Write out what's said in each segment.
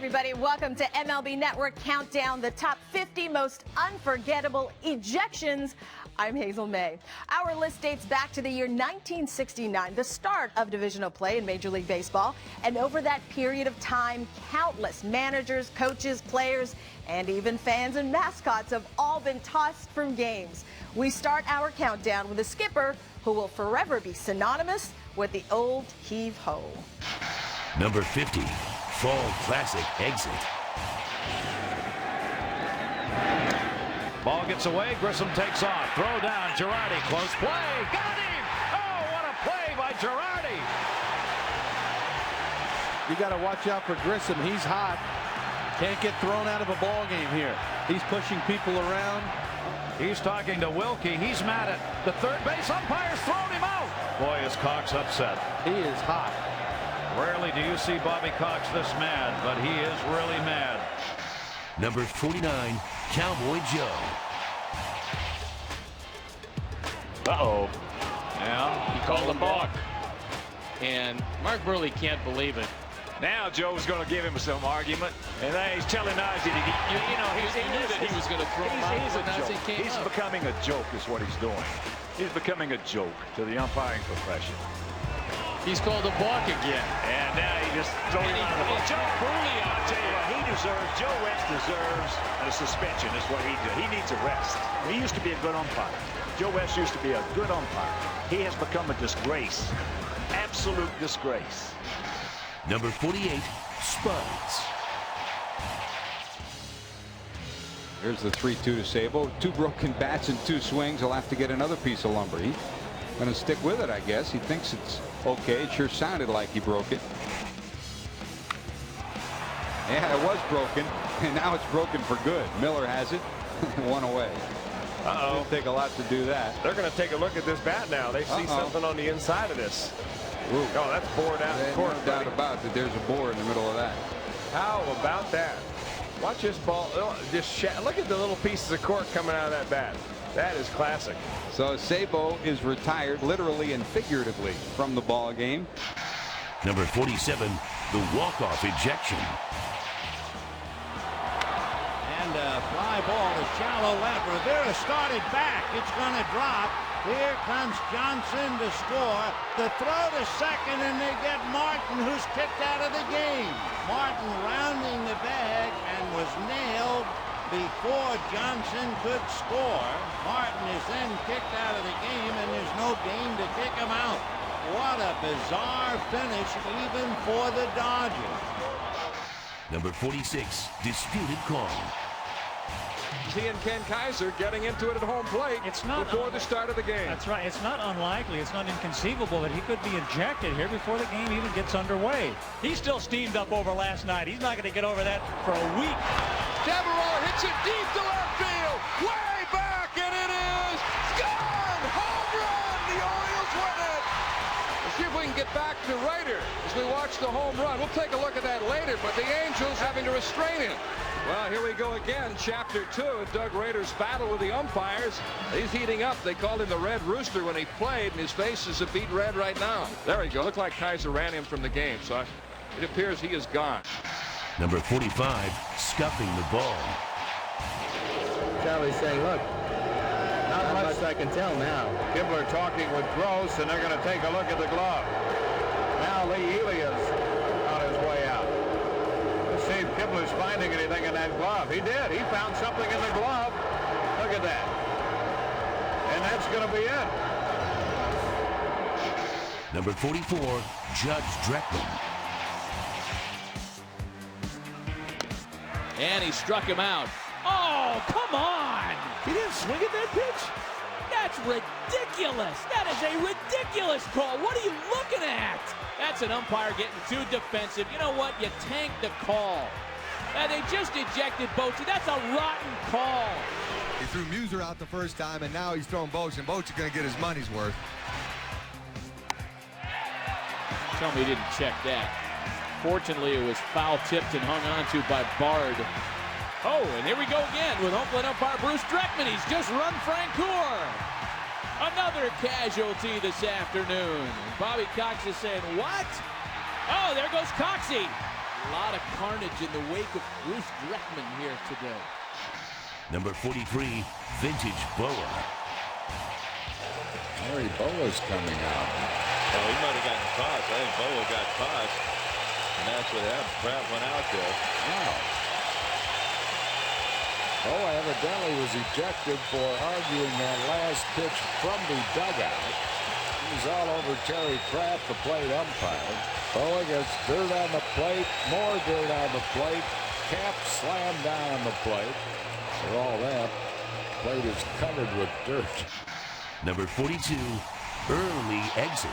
everybody. Welcome to MLB Network Countdown, the top 50 most unforgettable ejections. I'm Hazel May. Our list dates back to the year 1969, the start of divisional play in Major League Baseball. And over that period of time, countless managers, coaches, players, and even fans and mascots have all been tossed from games. We start our countdown with a skipper who will forever be synonymous with the old heave-ho. Number 50, Fall Classic Exit. Ball gets away, Grissom takes off, throw down, Girardi, close play, got him! Oh, what a play by Girardi! You got to watch out for Grissom, he's hot. Can't get thrown out of a ball game here. He's pushing people around. He's talking to Wilkie, he's mad at the third base umpire's thrown him out! Boy, is Cox upset. He is hot. Rarely do you see Bobby Cox this mad, but he is really mad. Number 49, Cowboy Joe. Uh-oh. Yeah, He called a balk. And Mark Burley can't believe it. Now Joe's going to give him some argument, and then he's telling Najee that He knew that he was going to throw him out. He's a when Najee joke. came He's up. becoming a joke is what he's doing. He's becoming a joke to the umpiring profession. He's called a balk again. And now he just throws him out of the ball. Joe Burley, I'll tell you what, Joe West deserves a suspension is what he did. He needs a rest. He used to be a good umpire. Joe West used to be a good umpire. He has become a disgrace. Absolute disgrace. Number 48, Spuds. Here's the 3-2 to Sabo. 2 broken bats and 2 swings. He'll have to get another piece of lumber. He's going to stick with it, I guess. He thinks it's okay. It sure sounded like he broke it. Yeah, it was broken, and now it's broken for good. Miller has it. 1 away. It'll take a lot to do that. They're going to take a look at this bat now. They see something on the inside of this. Ooh. Oh, that's bored out in court. No doubt about that. There's a bore in the middle of that. How about that? Watch this ball. Just look at the little pieces of cork coming out of that bat. That is classic. So Sabo is retired, literally and figuratively, from the ball game. Number 47, the walk-off ejection. And a fly ball to shallow left. Rivera started back. It's going to drop. Here comes Johnson to score. The throw to second, and they get Martin, who's kicked out of the game. Martin rounding the bag and was nailed before Johnson could score. Martin is then kicked out of the game, and there's no game to kick him out. What a bizarre finish, even for the Dodgers. Number 46, disputed call. He and Ken Kaiser getting into it at home plate before the start of the game. That's right. It's not unlikely. It's not inconceivable that he could be ejected here before the game even gets underway. He's still steamed up over last night. He's not going to get over that for a week. Devereaux hits it deep to left field. Way back, and it is gone! Home run! The Orioles win it! Let's see if we can get back to Ryder as we watch the home run. We'll take a look at that later, but the Angels having to restrain him. Well, here we go again, Chapter 2 of Doug Rader's battle with the umpires. He's heating up. They called him the Red Rooster when he played, and his face is a beet red right now. There we go. Looked like Kaiser ran him from the game, so it appears he is gone. Number 45, scuffing the ball. Charlie's saying, look, not much I can tell now. Kibler talking with Gross, and they're going to take a look at the glove. Now Lee Ely is on his way out. Let's see if Kibler's finding anything in that glove. He did. He found something in the glove. Look at that. And that's going to be it. Number 44, Judge Dreckman. And he struck him out. Oh, come on! He didn't swing at that pitch? That's ridiculous! That is a ridiculous call! What are you looking at? That's an umpire getting too defensive. You know what? You tanked the call. They just ejected Bochy. That's a rotten call. He threw Muser out the first time, and now he's throwing Bochy, and Bochy's going to get his money's worth. Tell me he didn't check that. Fortunately, it was foul-tipped and hung on to by Bard. Oh, and here we go again with home plate umpire Bruce Dreckman. He's just run Francoeur. Another casualty this afternoon. Bobby Cox is saying, what? Oh, there goes Coxie. A lot of carnage in the wake of Bruce Dreckman here today. Number 43, Vintage Boa. Larry Boa's coming out. Oh, he might have gotten tossed. I think Boa got tossed, and that's what happened. Pratt went out there. Wow. Boa evidently was ejected for arguing that last pitch from the dugout. He's all over Terry Pratt, the plate umpire. Boa gets dirt on the plate, more dirt on the plate, cap slammed down on the plate. For all that, plate is covered with dirt. Number 42, early exit.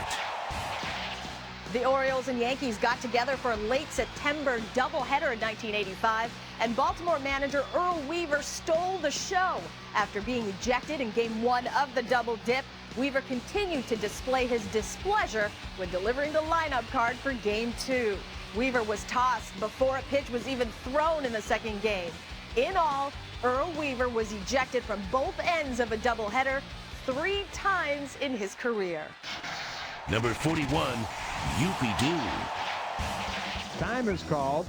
The Orioles and Yankees got together for a late September doubleheader in 1985, and Baltimore manager Earl Weaver stole the show. After being ejected in Game 1 of the double dip, Weaver continued to display his displeasure when delivering the lineup card for Game 2. Weaver was tossed before a pitch was even thrown in the second game. In all, Earl Weaver was ejected from both ends of a doubleheader 3 times in his career. Number 41, Youpie-Doo. Time is called.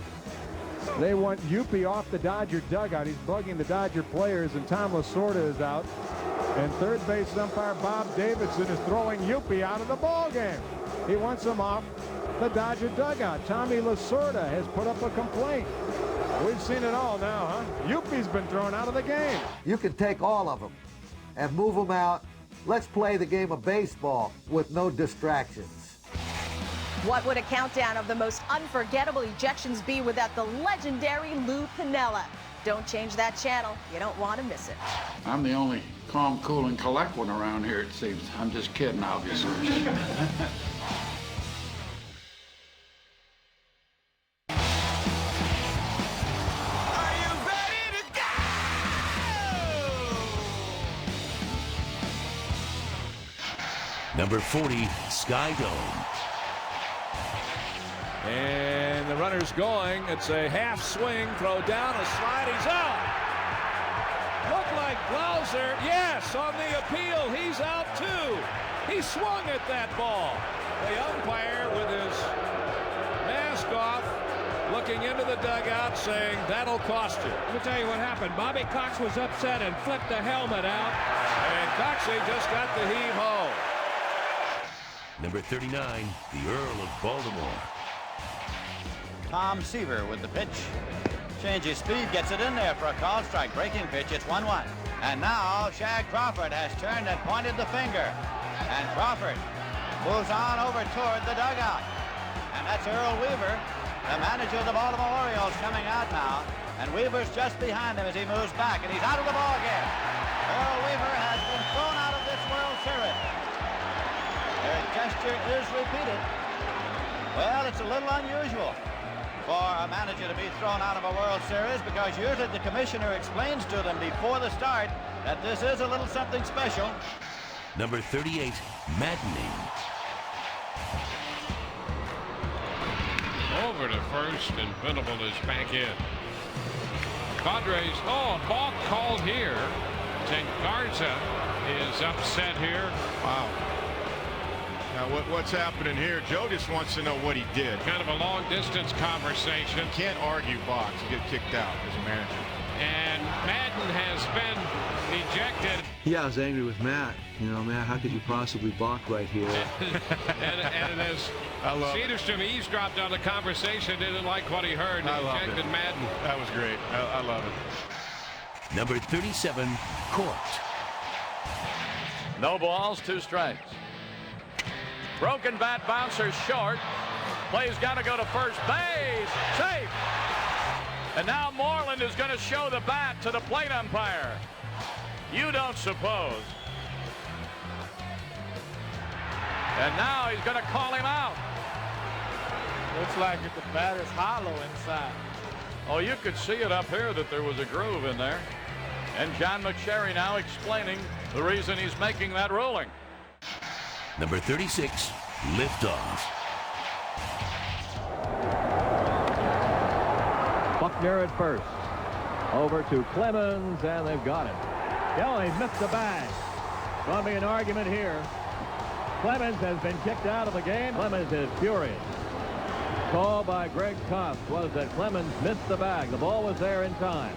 They want Youpie off the Dodger dugout. He's bugging the Dodger players, and Tom Lasorda is out. And third base umpire Bob Davidson is throwing Youpie out of the ball game. He wants him off the Dodger dugout. Tommy Lasorda has put up a complaint. We've seen it all now, huh? Youpie's been thrown out of the game. You can take all of them and move them out. Let's play the game of baseball with no distractions. What would a countdown of the most unforgettable ejections be without the legendary Lou Piniella? Don't change that channel. You don't want to miss it. I'm the only calm, cool, and collect one around here, it seems. I'm just kidding, obviously. Number 40, Sky Dome. And the runner's going. It's a half swing, throw down, a slide, he's out. Looked like Glauser. Yes, on the appeal, he's out too. He swung at that ball. The umpire with his mask off, looking into the dugout, saying, that'll cost you. Let me tell you what happened. Bobby Cox was upset and flipped the helmet out. And Coxey just got the heave-ho. Number 39, the Earl of Baltimore. Tom Seaver with the pitch. Changes speed, gets it in there for a called strike. Breaking pitch, it's 1-1. And now Shag Crawford has turned and pointed the finger. And Crawford moves on over toward the dugout. And that's Earl Weaver, the manager of the Baltimore Orioles, coming out now. And Weaver's just behind him as he moves back, and he's out of the ball game. Earl Weaver has been thrown out of this World Series. Their gesture is repeated. Well, it's a little unusual for a manager to be thrown out of a World Series, because usually the commissioner explains to them before the start that this is a little something special. Number 38, maddening. Over to first, and Venable is back in. Padres, balk called here. And Garza is upset here. Wow. Now what's happening here? Joe just wants to know what he did. Kind of a long distance conversation. You can't argue box. You get kicked out as a manager. And Madden has been ejected. Yeah, I was angry with Matt. You know, Matt, how could you possibly balk right here? and as Cedarstrom eavesdropped on the conversation, didn't like what he heard, and ejected Madden. That was great. I love it. Number 37, Court. No balls, 2 strikes. Broken bat bouncer short. Play's got to go to first base. Safe. And now Moreland is going to show the bat to the plate umpire. You don't suppose. And now he's going to call him out. Looks like the bat is hollow inside. Oh, you could see it up here that there was a groove in there. And John McSherry now explaining the reason he's making that ruling. Number 36, liftoff. Buckner at first. Over to Clemens, and they've got it. Kelly missed the bag. Going to be an argument here. Clemens has been kicked out of the game. Clemens is furious. call by Greg Toft was that Clemens missed the bag. The ball was there in time.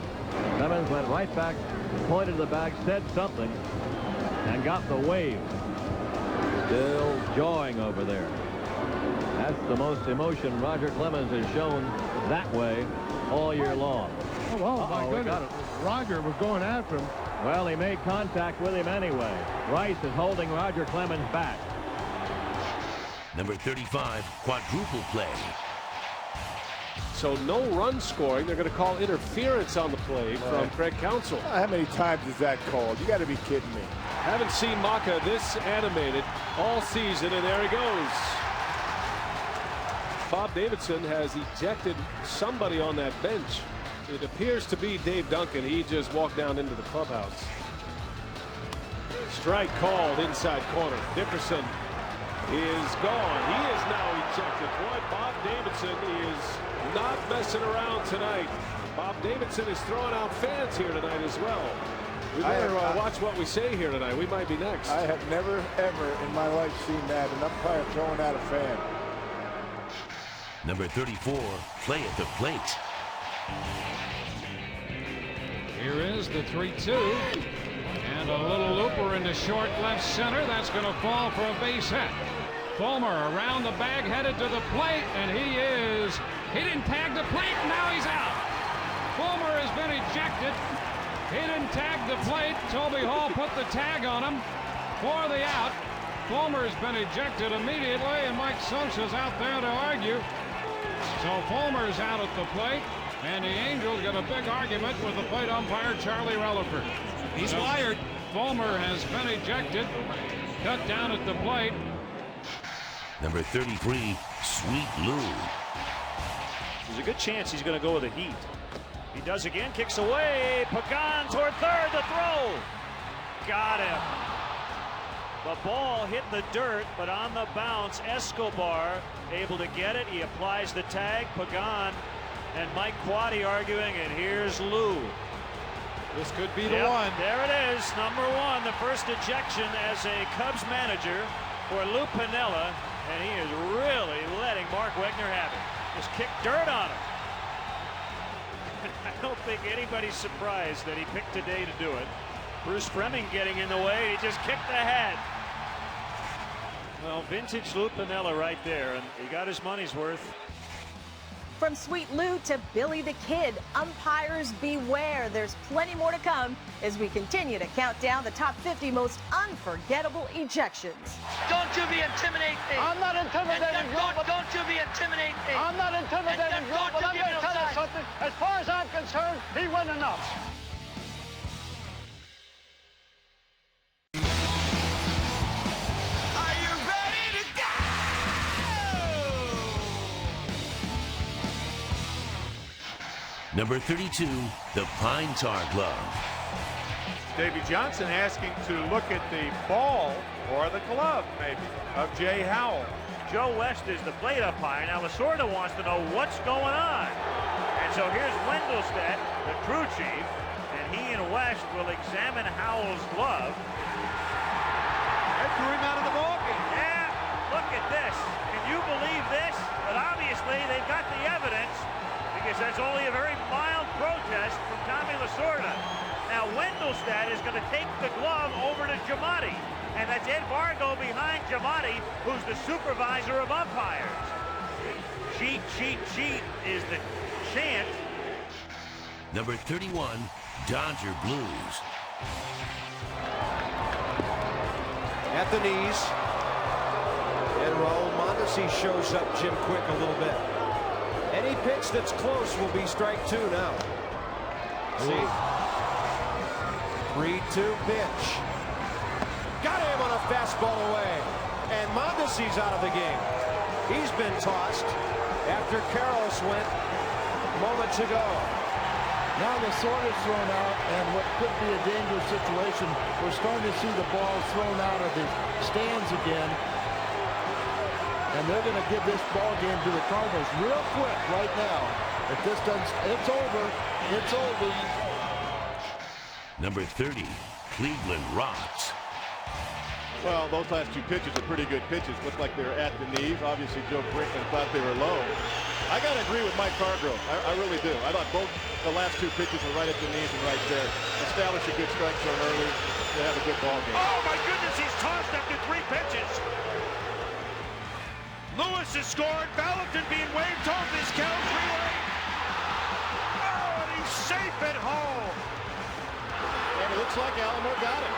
Clemens went right back, pointed to the bag, said something, and got the wave. Still jawing over there. That's the most emotion Roger Clemens has shown that way all year long. Oh, my goodness. Roger was going after him. Well, he made contact with him anyway. Rice is holding Roger Clemens back. Number 35, quadruple play. So no run scoring. They're going to call interference on the play from Craig Counsell. How many times is that called? You got to be kidding me. Haven't seen Maka this animated all season, and there he goes. Bob Davidson has ejected somebody on that bench. It appears to be Dave Duncan. He just walked down into the clubhouse. Strike called inside corner. Dickerson is gone. He is now ejected. Boy, Bob Davidson is not messing around tonight. Bob Davidson is throwing out fans here tonight as well. We better watch what we say here tonight. We might be next. I have never, ever in my life seen that. An umpire throwing out a fan. Number 34, play at the plate. Here is the 3-2. And a little looper into short left center. That's going to fall for a base hit. Fulmer around the bag, headed to the plate, and he didn't tag the plate, and now he's out. Fulmer has been ejected. He didn't tag the plate. Toby Hall put the tag on him for the out. Fulmer has been ejected immediately, and Mike Sosa's out there to argue. So Fulmer's out at the plate, and the Angels got a big argument with the plate umpire, Charlie Relaford. He's wired. Fulmer has been ejected, cut down at the plate. Number 33, Sweet Lou. There's a good chance he's going to go with a heat. He does again, kicks away. Pagan toward third, the throw. Got him. The ball hit the dirt, but on the bounce, Escobar able to get it. He applies the tag. Pagan and Mike Quaddy arguing, and here's Lou. This could be the one. There it is, number one, the first ejection as a Cubs manager for Lou Piniella, and he is really letting Mark Wegner have it. Just kicked dirt on him. I don't think anybody's surprised that he picked today to do it. Bruce Fleming getting in the way. He just kicked ahead. Well, vintage Lou Piniella right there, and he got his money's worth. From Sweet Lou to Billy the Kid, umpires beware. There's plenty more to come as we continue to count down the top 50 most unforgettable ejections. Don't you be intimidating me. I'm not intimidating you. Don't you be intimidating me. I'm not intimidating you, but I'm going to tell you something. As far as I'm concerned, he went enough. Number 32, the Pine Tar Glove. Davey Johnson asking to look at the ball or the glove, maybe, of Jay Howell. Joe West is the plate umpire. Now Lasorda wants to know what's going on. And so here's Wendelstedt, the crew chief, and he and West will examine Howell's glove. That threw him out of the ballgame. Yeah, look at this. Can you believe this? But obviously they've got the evidence, because that's only a very mild protest from Tommy Lasorda. Now Wendelstedt is going to take the glove over to Giamatti, and that's Ed Vargo behind Giamatti, who's the supervisor of umpires. Cheat, cheat, cheat is the chant. Number 31, Dodger Blues. At the knees, and Raul Mondesi shows up Jim Quick a little bit. Any pitch that's close will be strike two now. See? 3-2 pitch. Got him on a fastball away. And Mondesi's out of the game. He's been tossed after Karros went moments ago. Now the sword is thrown out, and what could be a dangerous situation. We're starting to see the balls thrown out of the stands again. And they're going to give this ball game to the Cardinals real quick right now. If this doesn't, it's over. It's over. Number 30, Cleveland Rocks. Well, those last two pitches are pretty good pitches. Looked like they were at the knees. Obviously, Joe Brinkman thought they were low. I got to agree with Mike Hargrove. I really do. I thought both the last two pitches were right at the knees and right there. Establish a good strike zone early. They have a good ball game. Oh, my goodness, he's tossed after 3 pitches. Lewis has scored. Valentin being waved off his count. Relay. Oh, and he's safe at home. And it looks like Alomar got it.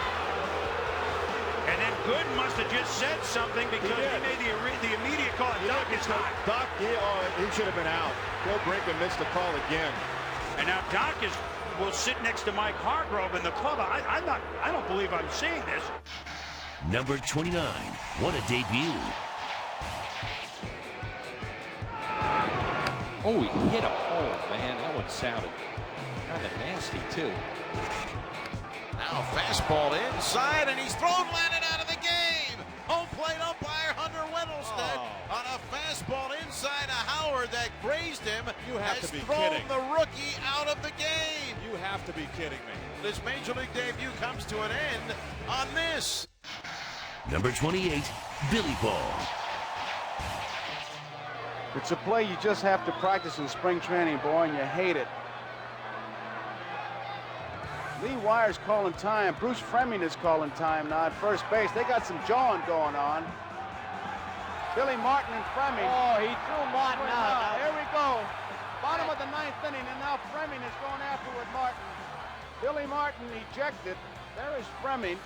And then Gooden must have just said something because he made the immediate call. Doc is hot. Doc, he should have been out. Joe Brinkman missed the call again. And now Doc will sit next to Mike Hargrove in the club. I don't believe I'm seeing this. Number 29. What a debut. Oh, he hit a hole, man. That one sounded kind of nasty, too. Now fastball inside, and he's thrown Landon out of the game. Home plate umpire Hunter Wendelstedt on a fastball inside a Howard that grazed him. You have to be thrown kidding. the rookie out of the game. You have to be kidding me. This major league debut comes to an end on this. Number 28. Billy Ball. It's a play you just have to practice in spring training, boy, and you hate it. Lee Wire's calling time. Bruce Fleming is calling time now at first base. They got some jawing going on. Billy Martin and Fleming. Oh, he threw Martin out. Here we go. Bottom of the 9th inning, and now Fleming is going after with Martin. Billy Martin ejected. There is Fleming.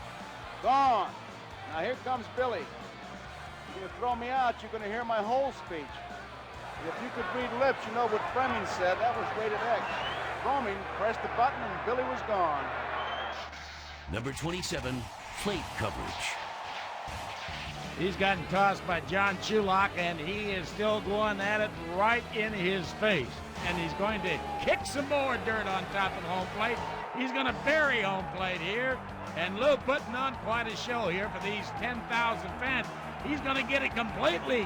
Gone. Now here comes Billy. If you throw me out, you're going to hear my whole speech. If you could read lips, you know what Fleming said. That was rated X. Fleming pressed the button and Billy was gone. Number 27. Plate coverage. He's gotten tossed by John Chulak, and he is still going at it right in his face. And he's going to kick some more dirt on top of home plate. He's going to bury home plate here. And Lou putting on quite a show here for these 10,000 fans. He's going to get it completely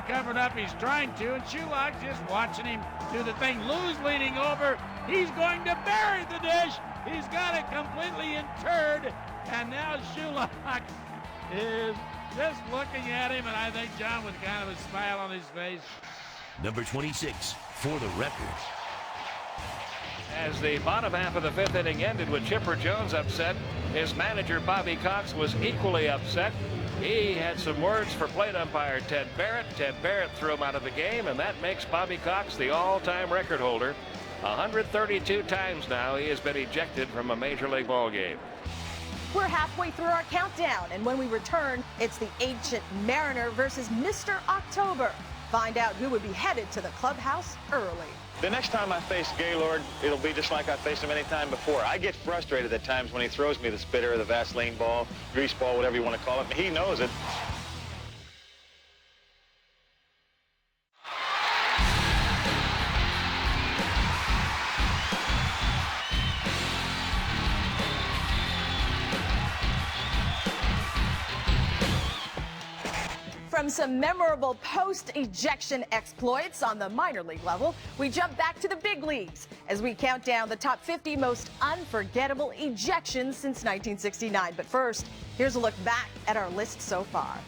covered up. He's trying to, and Chulak's just watching him do the thing. Lou's leaning over. He's going to bury the dish. He's got it completely interred, and now Chulak is just looking at him, and I think John with kind of a smile on his face. Number 26. For the record. As the bottom half of the 5th inning ended with Chipper Jones upset, his manager Bobby Cox was equally upset. He had some words for plate umpire Ted Barrett. Ted Barrett threw him out of the game, and that makes Bobby Cox the all-time record holder. 132 times now he has been ejected from a major league ball game. We're halfway through our countdown, and when we return, it's the Ancient Mariner versus Mr. October. Find out who would be headed to the clubhouse early. The next time I face Gaylord, it'll be just like I faced him any time before. I get frustrated at times when he throws me the spitter or the Vaseline ball, grease ball, whatever you want to call it. He knows it. From some memorable post-ejection exploits on the minor league level, we jump back to the big leagues as we count down the top 50 most unforgettable ejections since 1969. But first, here's a look back at our list so far.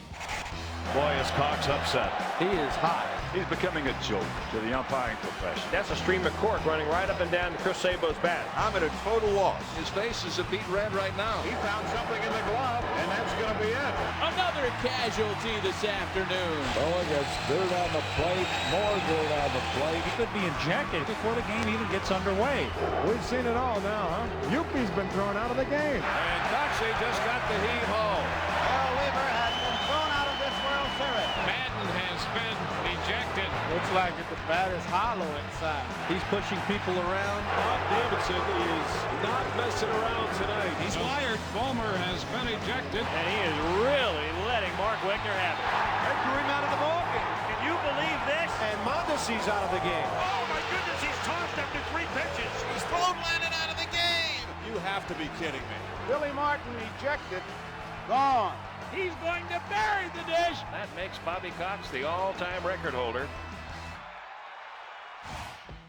Boy, is Cox upset. He is hot. He's becoming a joke to the umpiring profession. That's a stream of cork running right up and down to Chris Sabo's bat. I'm at a total loss. His face is a beet red right now. He found something in the glove, and that's going to be it. Another casualty this afternoon. Boa gets dirt on the plate, more dirt on the plate. He could be ejected before the game even gets underway. We've seen it all now, huh? Yuppie's been thrown out of the game. And Coxey just got the heave-ho. Earl Weaver has been thrown out of this World Series. Madden has been ejected. Looks like the bat is hollow inside. He's pushing people around. Bob Davidson is not messing around tonight. He's wired. Fulmer has been ejected. And he is really letting Mark Wegner have it. They threw him out of the ballgame. Can you believe this? And Mondesi's out of the game. Oh, my goodness, he's tossed after 3 pitches. He's thrown Landon out of the game. You have to be kidding me. Billy Martin ejected. Gone. He's going to bury the dish. That makes Bobby Cox the all-time record holder.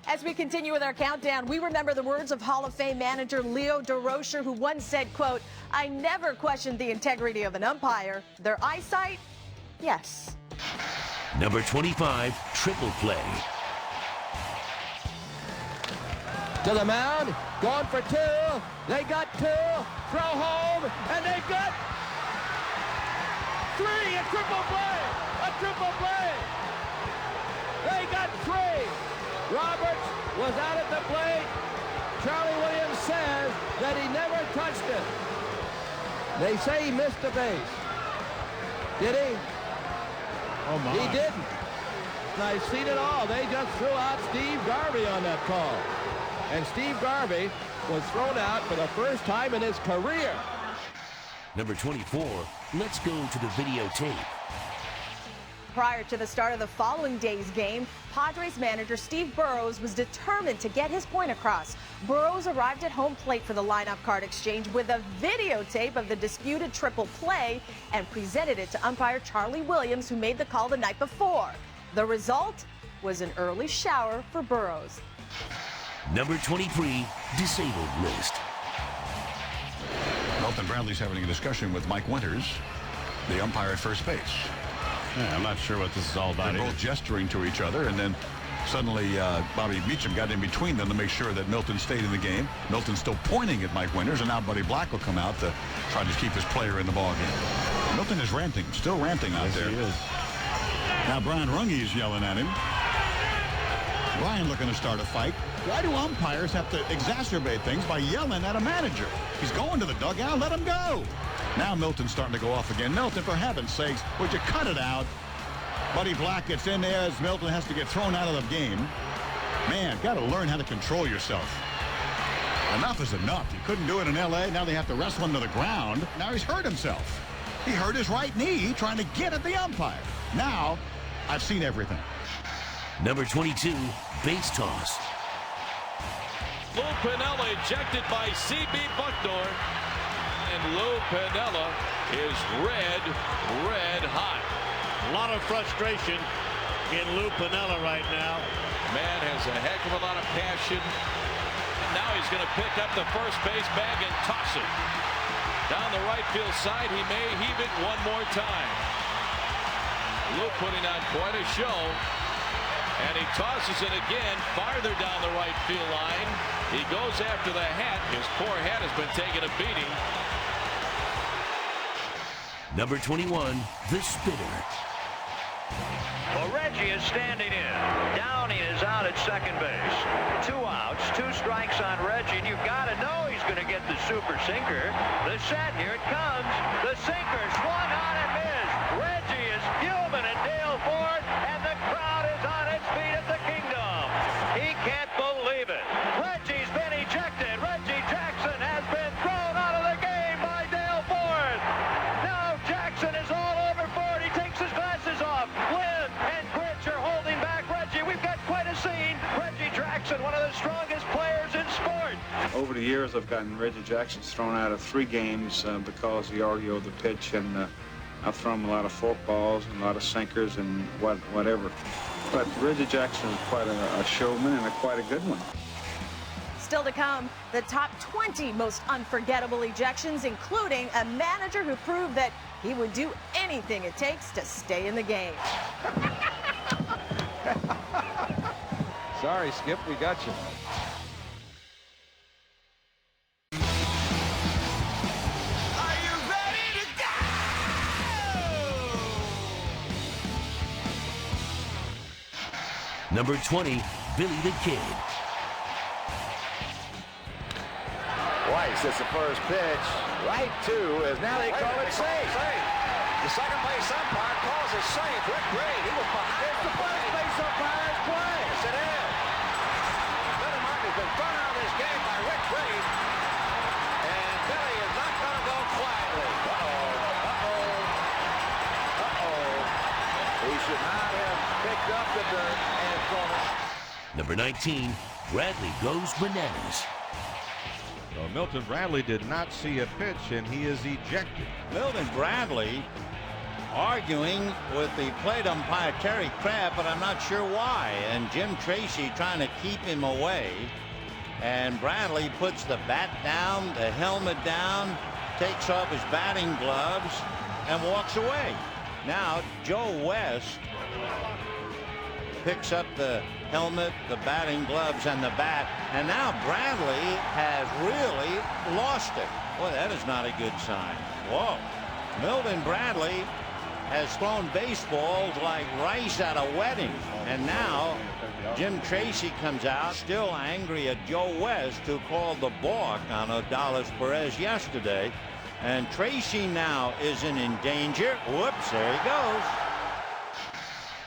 As we continue with our countdown, we remember the words of Hall of Fame manager Leo DeRocher, who once said, quote, "I never questioned the integrity of an umpire. Their eyesight, yes." Number 25, triple play. To the mound, going for two. They got two. Throw home, and they got three. A triple play. A triple play. They got three. Roberts was out at the plate. Charlie Williams says that he never touched it. They say he missed the base. Did he? Oh, my. He didn't. I've seen it all. They just threw out Steve Garvey on that call. And Steve Garvey was thrown out for the first time in his career. Number 24, let's go to the videotape. Prior to the start of the following day's game, Padres manager Steve Burroughs was determined to get his point across. Burroughs arrived at home plate for the lineup card exchange with a videotape of the disputed triple play and presented it to umpire Charlie Williams, who made the call the night before. The result was an early shower for Burroughs. Number 23, disabled list. Milton Bradley's having a discussion with Mike Winters, the umpire at first base. Yeah, I'm not sure what this is all about. They're both gesturing to each other, and then suddenly Bobby Meacham got in between them to make sure that Milton stayed in the game. Milton's still pointing at Mike Winters, and now Buddy Black will come out to try to keep his player in the ball game. Milton is ranting, still ranting out there. He is. Now Brian Runge is yelling at him. Brian looking to start a fight. Why do umpires have to exacerbate things by yelling at a manager? He's going to the dugout, let him go. Now Milton's starting to go off again. Milton, for heaven's sakes, would you cut it out? Buddy Black gets in there as Milton has to get thrown out of the game. Man, got to learn how to control yourself. Enough is enough. You couldn't do it in L.A. Now they have to wrestle him to the ground. Now he's hurt himself. He hurt his right knee trying to get at the umpire. Now, I've seen everything. Number 22, base toss. Lou Piniella ejected by C.B. Bucknor. And Lou Piniella is red hot. A lot of frustration in Lou Piniella right now. Man has a heck of a lot of passion. And now he's going to pick up the first base bag and toss it. Down the right field side, he may heave it one more time. Lou putting on quite a show. And he tosses it again farther down the right field line. He goes after the hat. His poor hat has been taking a beating. Number 21, the spitter. Well, Reggie is standing in. Downing is out at second base. 2 outs, 2 strikes on Reggie, and you've got to know he's going to get the super sinker. The set, here it comes. The sinker swung on and missed. Reggie is fuming at Dale Ford, and the crowd is on its feet at the Kingdom. He can't believe it. Reggie's been ejected. Reggie Jackson has been thrown out of the game by Dale Ford. Now Jackson is all over Ford. He takes his glasses off. Lynn and Gritch are holding back Reggie. We've got quite a scene. Reggie Jackson, one of the strongest players in sport. Over the years, I've gotten Reggie Jackson thrown out of 3 games because he argued the pitch, and I've thrown him a lot of forkballs and a lot of sinkers and whatever. But Reggie Jackson is quite a showman and quite a good one. Still to come, the top 20 most unforgettable ejections, including a manager who proved that he would do anything it takes to stay in the game. Sorry, Skip, we got you. Number 20, Billy the Kid. Weiss hits the first pitch. Right to, as now they call it safe. The second base umpire calls it safe. Rick Gray, he was behind. It's the first base umpire's play. Yes, it is. Billy Martin has been thrown out of this game by Rick Gray. And Billy is not going to go quietly. He should not have picked up the dirt and thrown it. Number 19, Bradley goes bananas. So Milton Bradley did not see a pitch, and he is ejected. Milton Bradley arguing with the plate umpire Terry Crabb, but I'm not sure why. And Jim Tracy trying to keep him away. And Bradley puts the bat down, the helmet down, takes off his batting gloves, and walks away. Now Joe West picks up the helmet, the batting gloves, and the bat, and now Bradley has really lost it. Boy, that is not a good sign. Whoa. Milton Bradley has thrown baseballs like rice at a wedding, and now Jim Tracy comes out still angry at Joe West, who called the balk on Odalis Perez yesterday, and Tracy now isn't in danger. Whoops, there he goes.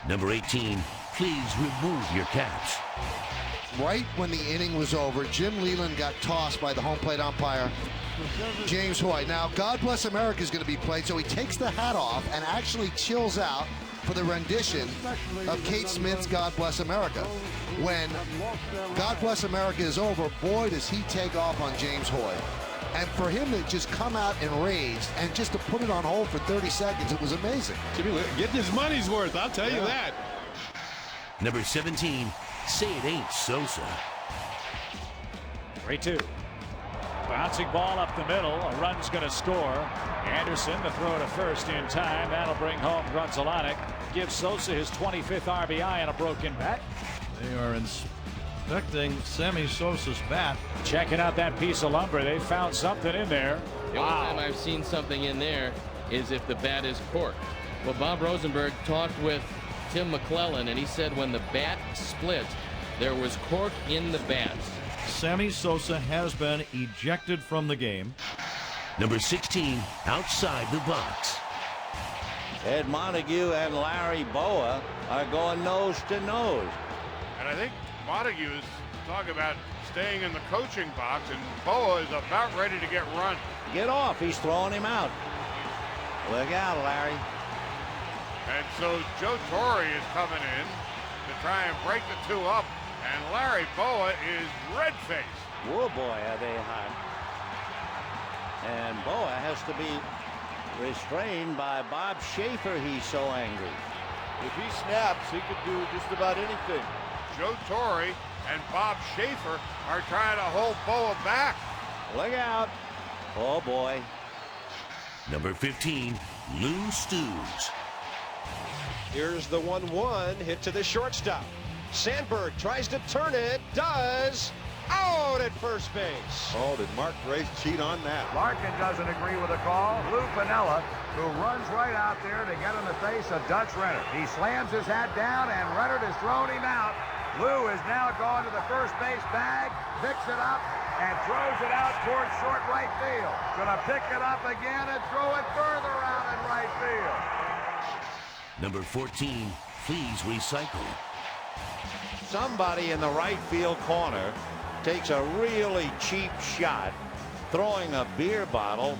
Number 18, please remove your caps. Right when the inning was over, Jim Leland got tossed by the home plate umpire, James Hoy. Now, God Bless America is going to be played, so he takes the hat off and actually chills out for the rendition of Kate Smith's God Bless America. When God Bless America is over, boy, does he take off on James Hoy. And for him to just come out enraged and just to put it on hold for 30 seconds, it was amazing. Get his money's worth, I'll tell you that. Number 17, say it ain't Sosa. 3-2. Bouncing ball up the middle. A run's going to score. Anderson to throw to first in time. That'll bring home Grunzelanek. Gives Sosa his 25th RBI and a broken bat. They are inspecting Sammy Sosa's bat. Checking out that piece of lumber. They found something in there. The only time I've seen something in there is if the bat is corked. Well, Bob Rosenberg talked with Tim McClellan, and he said when the bat split, there was cork in the bat. Sammy Sosa has been ejected from the game. Number 16, outside the box. Ed Montague and Larry Boa are going nose to nose. And I think Montague is talking about staying in the coaching box, and Boa is about ready to get run. Get off, he's throwing him out. Look out, Larry. And so Joe Torre is coming in to try and break the two up, and Larry Boa is red-faced. Whoa, boy, are they hot. And Boa has to be restrained by Bob Schaefer. He's so angry. If he snaps, he could do just about anything. Joe Torre and Bob Schaefer are trying to hold Boa back. Look out. Oh, boy. Number 15, Lou Stews. Here's the 1-1 hit to the shortstop. Sandberg tries to turn it, does. Out at first base. Oh, did Mark Grace cheat on that? Larkin doesn't agree with the call. Lou Piniella, who runs right out there to get in the face of Dutch Rennert. He slams his hat down, and Rennert has thrown him out. Lou is now gone to the first base bag, picks it up, and throws it out towards short right field. Gonna pick it up again and throw it further out in right field. Number 14, please recycle. Somebody in the right field corner takes a really cheap shot, throwing a beer bottle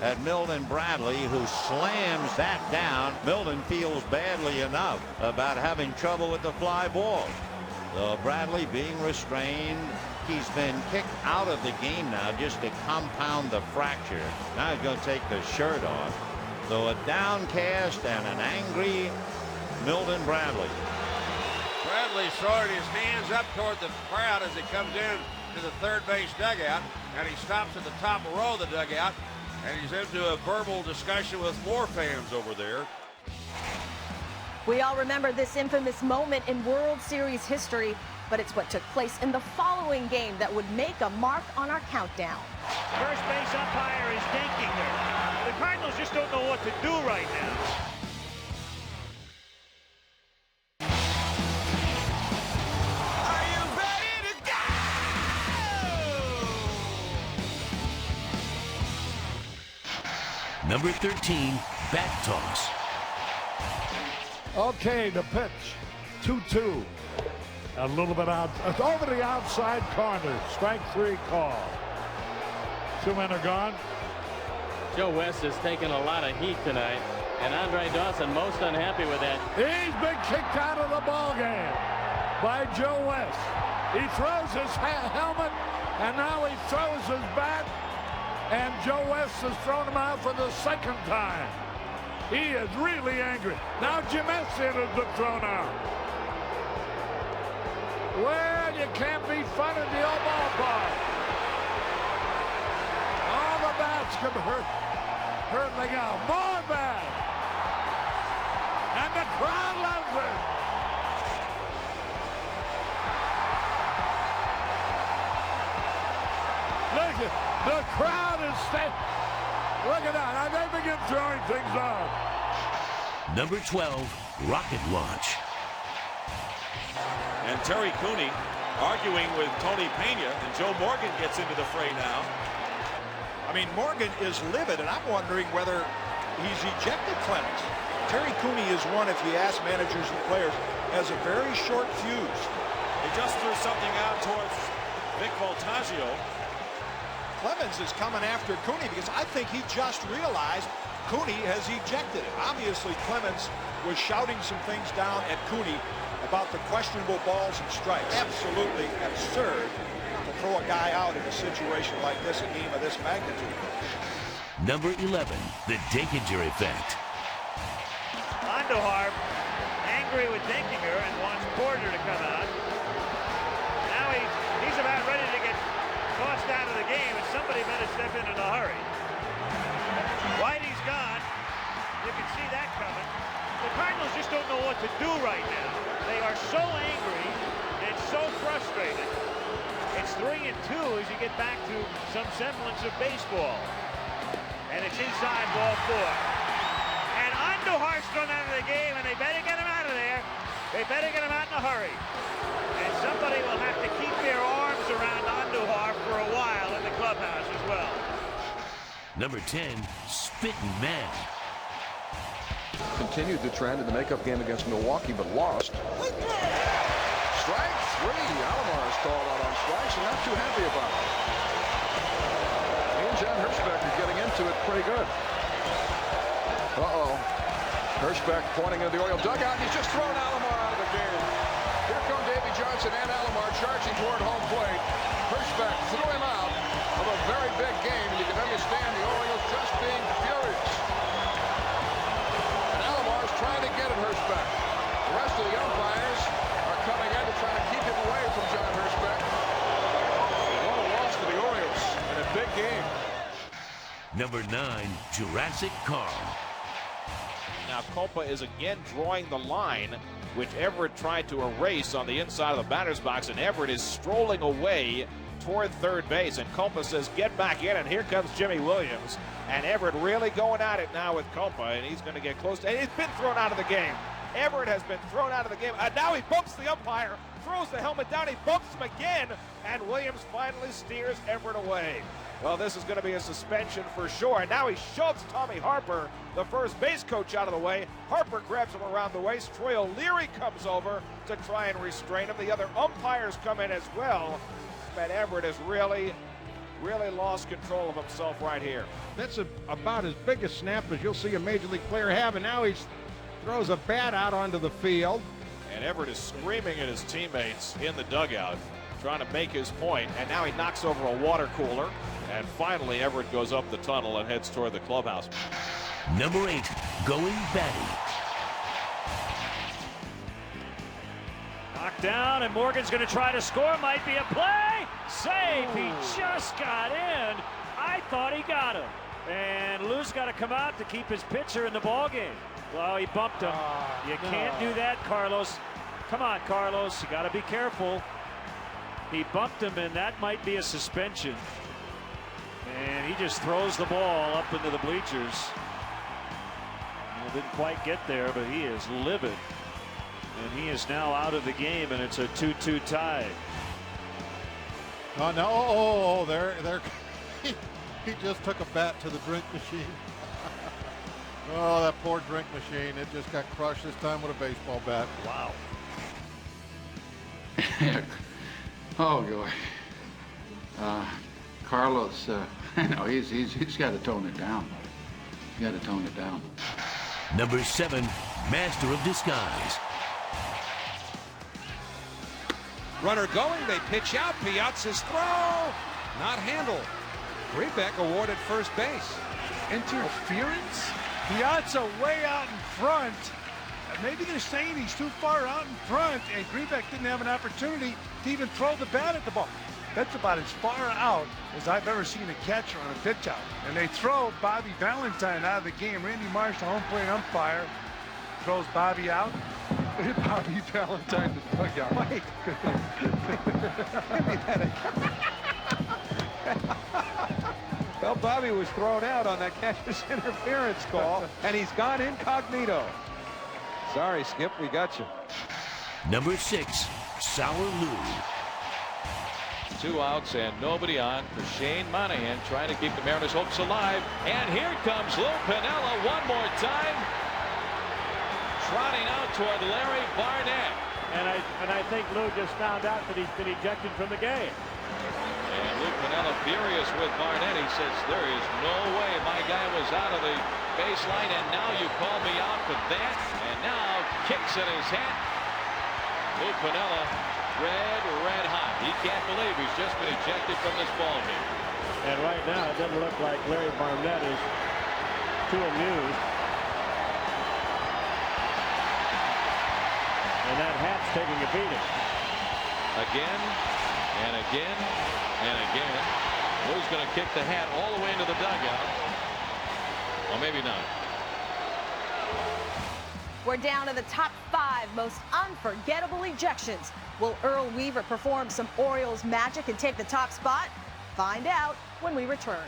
at Milton Bradley, who slams that down. Milton feels badly enough about having trouble with the fly ball. So Bradley being restrained. He's been kicked out of the game now just to compound the fracture. Now he's going to take the shirt off. So a downcast and an angry Milton Bradley. Bradley's throwing his hands up toward the crowd as he comes in to the third base dugout, and he stops at the top row of the dugout, and he's into a verbal discussion with more fans over there. We all remember this infamous moment in World Series history, but it's what took place in the following game that would make a mark on our countdown. First base umpire is thinking there. The Cardinals just don't know what to do right now. Number 13, bat toss. Okay, the pitch. 2-2. A little bit out. Over the outside corner. Strike 3 call. 2 men are gone. Joe West has taken a lot of heat tonight, and Andre Dawson most unhappy with that. He's been kicked out of the ball game by Joe West. He throws his helmet, and now he throws his bat, and Joe West has thrown him out for the second time. He is really angry. Now Jim Essien has been thrown out. Well, you can't be fun in the old ballpark. All the bats come hurtling out. More bats. And the crowd loves it. Look, the crowd is staying. Look at that. They begin throwing things out. Number 12, Rocket Launch. And Terry Cooney arguing with Tony Pena, and Joe Morgan gets into the fray now. I mean, Morgan is livid, and I'm wondering whether he's ejected Clemens. Terry Cooney is one, if you ask managers and players, has a very short fuse. He just threw something out towards Vic Voltaggio. Clemens is coming after Cooney because I think he just realized Cooney has ejected him. Obviously, Clemens was shouting some things down at Cooney about the questionable balls and strikes. Absolutely absurd to throw a guy out in a situation like this, a game of this magnitude. Number 11, the Dinkinger effect. Andujar angry with Dinkinger and wants Porter to come out. Now he's about ready to get tossed out of the game, and somebody better step in a hurry. Whitey's gone. You can see that coming. The Cardinals just don't know what to do right now. They are so angry and so frustrated. It's 3-2 as you get back to some semblance of baseball. And it's inside ball 4. And Andujar's thrown out of the game, and they better get him out of there. They better get him out in a hurry. And somebody will have to keep their arms around Andujar for a while in the clubhouse as well. Number 10, Spittin' Man. Continued the trend in the makeup game against Milwaukee, but lost. Strike 3. Alomar is called out on strikes, and not too happy about it. He and John Hirschbeck are getting into it pretty good. Uh-oh. Hirschbeck pointing at the Oriole dugout, and he's just thrown Alomar out of the game. Here come Davy Johnson and Alomar charging toward home plate. Hirschbeck threw him out of a very big game. You can understand the Orioles just being furious. And Alomar's trying to get at Hirschbeck. The rest of the umpires are coming in to try to keep him away from John Hirschbeck. What a loss to the Orioles in a big game. Number 9, Jurassic Carl. Now Copa is again drawing the line, which Everett tried to erase on the inside of the batter's box, and Everett is strolling away toward third base, and Copa says get back in, and here comes Jimmy Williams, and Everett really going at it now with Copa, and he's going to get close, and he's been thrown out of the game. Everett has been thrown out of the game, and now he bumps the umpire, throws the helmet down, he bumps him again, and Williams finally steers Everett away. Well, this is going to be a suspension for sure. And now he shoves Tommy Harper, the first base coach, out of the way. Harper grabs him around the waist. Troy O'Leary comes over to try and restrain him. The other umpires come in as well. But Everett has really lost control of himself right here. That's about as big a snap as you'll see a major league player have, and now he throws a bat out onto the field. And Everett is screaming at his teammates in the dugout, trying to make his point, and now he knocks over a water cooler. And finally, Everett goes up the tunnel and heads toward the clubhouse. Number 8, going batty. Knocked down, and Morgan's going to try to score. Might be a play. Save. He just got in. I thought he got him. And Lou's got to come out to keep his pitcher in the ballgame. Well, he bumped him. You can't do that, Carlos. Come on, Carlos. You got to be careful. He bumped him, and that might be a suspension. And he just throws the ball up into the bleachers. Well, didn't quite get there, but he is livid. And he is now out of the game, and it's a 2-2 tie. Oh, no. Oh, there. He just took a bat to the drink machine. Oh, that poor drink machine. It just got crushed this time with a baseball bat. Wow. Oh, boy. Carlos, no, he's got to tone it down. He's got to tone it down. Number 7, Master of Disguise. Runner going, they pitch out. Piazza's throw, not handled. Grebeck awarded first base. Interference? Piazza way out in front. Maybe they're saying he's too far out in front, and Greenbeck didn't have an opportunity to even throw the bat at the ball. That's about as far out as I've ever seen a catcher on a pitch out. And they throw Bobby Valentine out of the game. Randy Marsh, the home plate umpire, throws Bobby out. Bobby Valentine to the dugout. Wait. Well, Bobby was thrown out on that catcher's interference call, and he's gone incognito. Sorry, Skip, we got you. Number 6, Sour Lou. 2 outs and nobody on for Shane Monahan, trying to keep the Mariners' hopes alive. And here comes Lou Piniella one more time, trotting out toward Larry Barnett. And I think Lou just found out that he's been ejected from the game. And Lou Piniella furious with Barnett. He says, there is no way my guy was out of the baseline, and now you call me out for that. And now kicks in his hat. Lou Piniella red hot. He can't believe he's just been ejected from this ball game. And right now it doesn't look like Larry Barnett is too amused. And that hat's taking a beating. Again and again and again. Lou's going to kick the hat all the way into the dugout. Or maybe not. We're down to the top 5 most unforgettable ejections. Will Earl Weaver perform some Orioles magic and take the top spot? Find out when we return.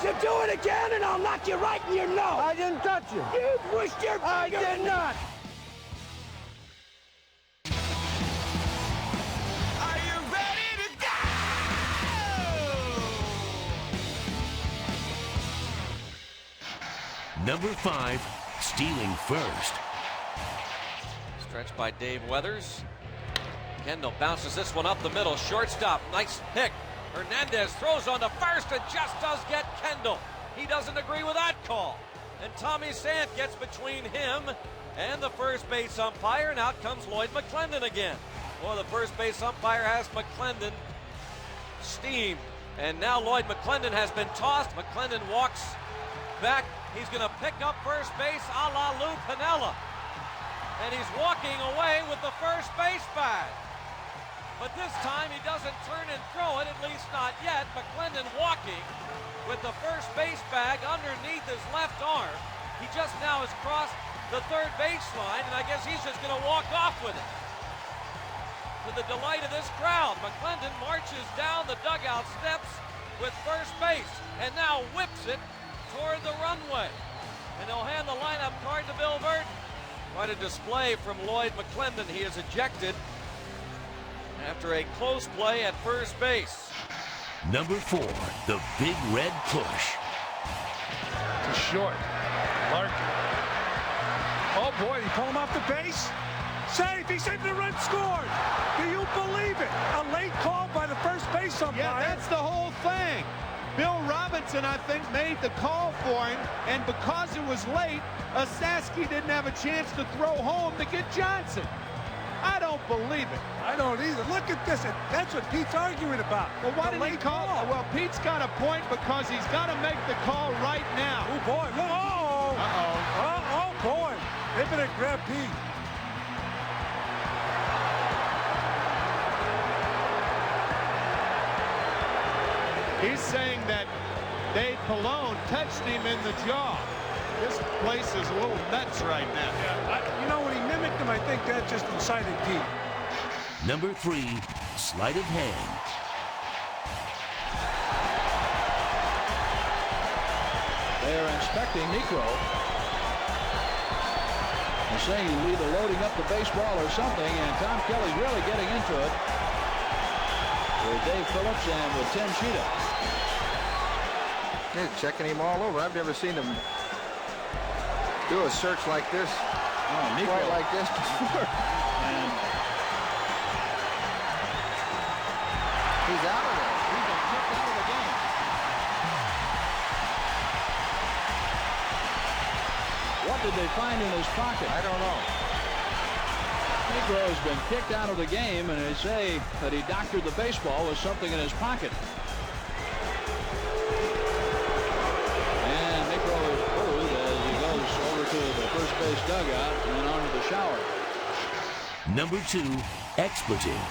You do it again and I'll knock you right in your nose. I didn't touch you. You pushed your finger. I did not. Are you ready to go? Number 5, stealing first. Stretched by Dave Weathers. Kendall bounces this one up the middle. Shortstop, nice pick. Hernandez throws on to first and just does get Kendall. He doesn't agree with that call. And Tommy Sant gets between him and the first base umpire, and out comes Lloyd McClendon again. Well, the first base umpire has McClendon steamed. And now Lloyd McClendon has been tossed. McClendon walks back. He's going to pick up first base a la Lou Piniella. And he's walking away with the first base bag. But this time he doesn't turn and throw it, at least not yet. McClendon walking with the first base bag underneath his left arm. He just now has crossed the third baseline, and I guess he's just going to walk off with it. To the delight of this crowd, McClendon marches down the dugout steps with first base, and now whips it toward the runway. And he'll hand the lineup card to Bill Burton. Quite a display from Lloyd McClendon. He is ejected after a close play at first base. Number 4, the big red push. To short. Larkin. Oh boy, he pull him off the base. Safe, he's in the run scored. Do you believe it? A late call by the first base umpire. Yeah, that's the whole thing. Bill Robinson, I think, made the call for him, and because it was late, Osaski didn't have a chance to throw home to get Johnson. I don't believe it. I don't either. Look at this. That's what Pete's arguing about. Well, why didn't he call? Well, Pete's got a point because he's got to make the call right now. Oh, boy. Uh-oh. Uh-oh. Oh, boy. They better grab Pete. He's saying that Dave Pallone touched him in the jaw. This place is a little nuts right now. Yeah, you know, when he mimicked him, I think that just incited Pete. Number 3, sleight of hand. They're inspecting Necro. They're saying he's either loading up the baseball or something, and Tom Kelly's really getting into it with Dave Phillips and with Tim Cheetah. They're checking him all over. I've never seen him do a search like this, quite like this before. And he's out of there. He's been kicked out of the game. What did they find in his pocket? I don't know. Negro has been kicked out of the game, and they say that he doctored the baseball with something in his pocket. And Negro is pulled as he goes over to the first base dugout and then on to the shower. Number 2, expletive.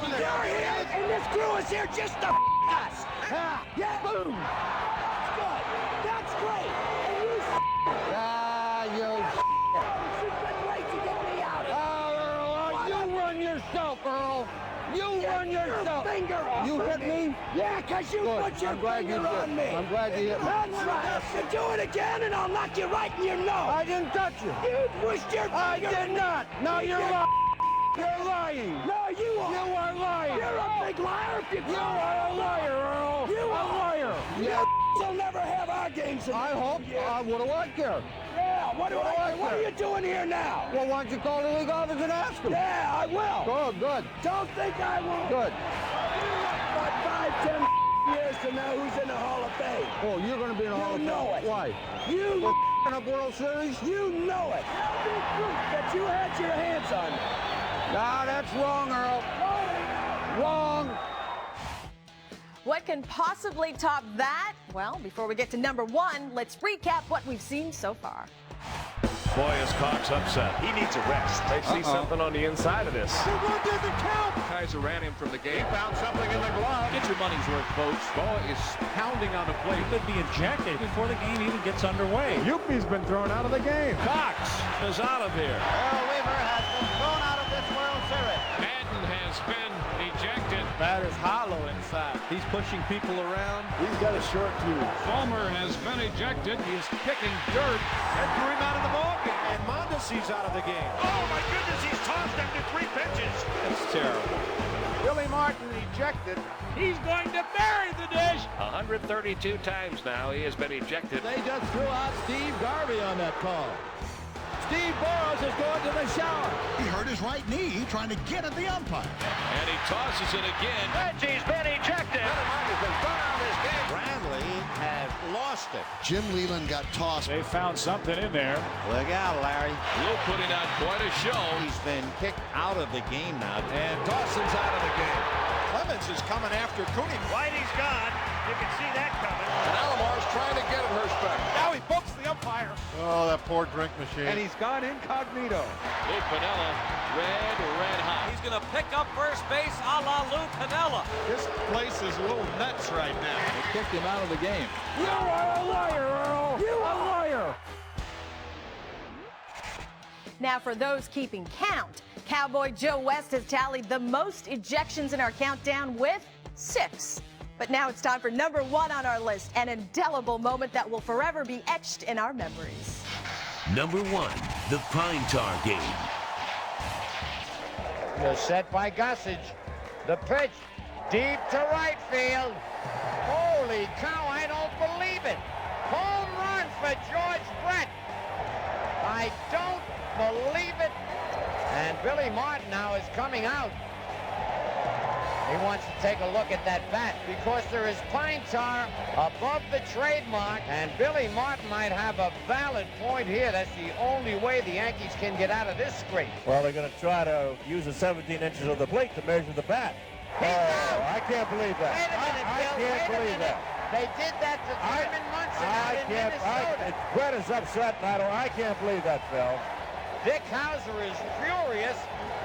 You're here, and this crew is here just to us. Yeah, boom. Good. That's great. And you It's been great to get me out of here. You run yourself, Earl. You run yourself. Finger off you hit me? Yeah, because you put your finger on me. I'm glad you hit me. That's right. You do it again, and I'll knock you right in your nose. I didn't touch you. You pushed your finger. I did not. No, you're lying. You're lying. No, you are. You are lying. You're a big liar. You are a liar, Earl. You are a liar. Yeah. You'll never have our games. I hope. What do I care? Yeah. What are you doing here now? Well, why don't you call the league office and ask them? Yeah, I will. Good. Don't think I won't. Good. About 5, 10 years from now, who's in the Hall of Fame? Oh, you're going to be in the Hall of Fame. You know it. Why? You up World Series? You know it. That you had your hands on me. No, that's wrong, Earl. Wrong. What can possibly top that? Well, before we get to number 1, let's recap what we've seen so far. Boy, is Cox upset. He needs a rest. They see something on the inside of this. The one doesn't count. Kaiser ran him from the game. He found something in the glove. Get your money's worth, folks. Ball is pounding on the plate. He could be ejected before the game even gets underway. Yuppie's been thrown out of the game. Cox is out of here. Earl Weaver has been thrown out of this World Series. Madden has been ejected. Batter's hollow inside. He's pushing people around. He's got a short fuse. Palmer has been ejected. He is kicking dirt. That threw him out of the ball game. And Mondesi's out of the game. Oh, my goodness, he's tossed after 3 pitches. That's terrible. Billy Martin ejected. He's going to bury the dish. 132 times now he has been ejected. They just threw out Steve Garvey on that call. Steve Burrows is going to the shower. He hurt his right knee trying to get at the umpire. And he tosses it again. Reggie's been ejected. Bradley has lost it. Jim Leland got tossed. They found something in there. Look out, Larry. Lou putting on quite a show. He's been kicked out of the game now. And Dawson's out of the game. Clemens is coming after Cooney. Whitey's gone. You can see that coming. And Alomar's trying to get at Hirschbeck. Now he books the umpire. Oh, that poor drink machine. And he's gone incognito. Lou Piniella, red hot. He's going to pick up first base a la Lou Piniella. This place is a little nuts right now. They kicked him out of the game. You are a liar, Earl. You are a liar. Now, for those keeping count, Cowboy Joe West has tallied the most ejections in our countdown with 6. But now it's time for number 1 on our list, an indelible moment that will forever be etched in our memories. Number 1, the Pine Tar Game. The set by Gossage. The pitch deep to right field. Holy cow, I don't believe it. Home run for George Brett. I don't believe it. And Billy Martin now is coming out. He wants to take a look at that bat because there is pine tar above the trademark, and Billy Martin might have a valid point here. That's the only way the Yankees can get out of this scrape. Well, they're going to try to use the 17 inches of the plate to measure the bat. I can't believe that. Wait a minute, Bill. I can't believe that. They did that to Thurman Munson out in Minnesota. Brett is upset, and I can't believe that, Phil. Dick Hauser is furious.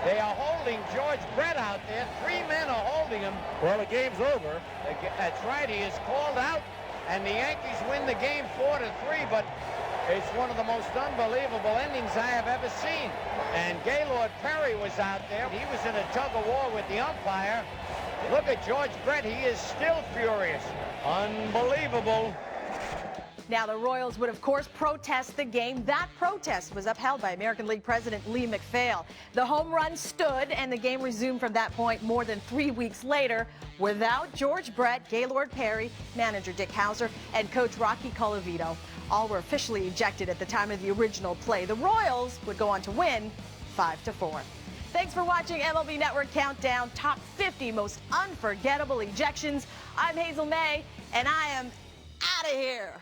They are holding George Brett out there. 3 men are holding him. Well, the game's over. That's right. He is called out, and the Yankees win the game 4-3, but it's one of the most unbelievable endings I have ever seen. And Gaylord Perry was out there. He was in a tug-of-war with the umpire. Look at George Brett. He is still furious. Unbelievable. Now, the Royals would, of course, protest the game. That protest was upheld by American League President Lee MacPhail. The home run stood, and the game resumed from that point more than 3 weeks later without George Brett, Gaylord Perry, manager Dick Hauser, and coach Rocky Colavito. All were officially ejected at the time of the original play. The Royals would go on to win 5-4. Thanks for watching MLB Network Countdown, Top 50 Most Unforgettable Ejections. I'm Hazel May, and I am out of here.